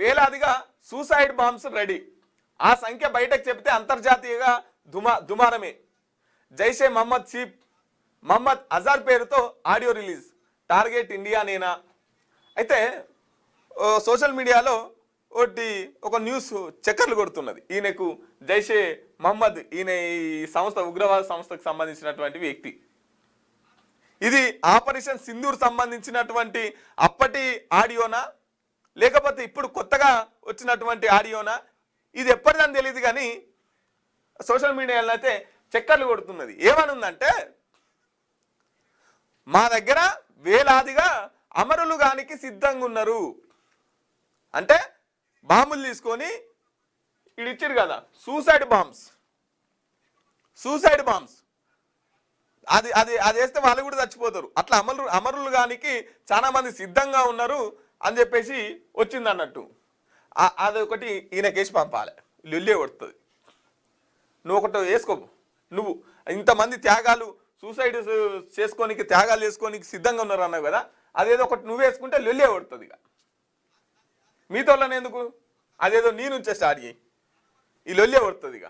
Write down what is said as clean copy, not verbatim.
వేలాదిగా suicide bombs ready. ఆ సంఖ్య బయటకు చెబితే అంతర్జాతీయంగా దుమారమే. జైషే మహమ్మద్ చీఫ్ మహమ్మద్ అజార్ పేరుతో ఆడియో రిలీజ్. టార్గెట్ ఇండియానేనా? అయితే సోషల్ మీడియాలో ఒక న్యూస్ చక్కర్లు కొడుతున్నది. ఈయనకు జైషే మహమ్మద్, ఈయన ఈ సంస్థ ఉగ్రవాద సంస్థకు సంబంధించినటువంటి వ్యక్తి. ఇది ఆపరేషన్ సింధూర్ సంబంధించినటువంటి అప్పటి ఆడియోనా లేకపోతే ఇప్పుడు కొత్తగా వచ్చినటువంటి ఆడియోనా? ఇది ఎప్పటిదని తెలియదు కానీ సోషల్ మీడియాలో అయితే చక్కర్లు కొడుతున్నది. ఏమనుందంటే, మా దగ్గర వేలాదిగా అమరులుగానికి సిద్ధంగా ఉన్నారు అంటే బాంబులు తీసుకొని ఇది ఇచ్చారు కదా, సూసైడ్ బాంబ్స్. అది అది అది వేస్తే వాళ్ళు కూడా చచ్చిపోతారు. అట్లా అమరులు గానికి చాలా మంది సిద్ధంగా ఉన్నారు అని చెప్పేసి వచ్చింది అన్నట్టు. అదొకటి ఈయన కేసు పంపాలి, లొల్లే కొడుతుంది. నువ్వు ఒకటి వేసుకో, నువ్వు ఇంతమంది త్యాగాలు సూసైడ్ త్యాగాలు చేసుకోనికి సిద్ధంగా ఉన్నారు అన్నావు కదా, అదేదో ఒకటి నువ్వు వేసుకుంటే లొల్లే కొడుతుంది. ఇక మీతోళ్ళని ఎందుకు, అదేదో నీ నుంచే స్టార్ట్ చేయి, ఈ లొల్లే కొడుతుంది. ఇక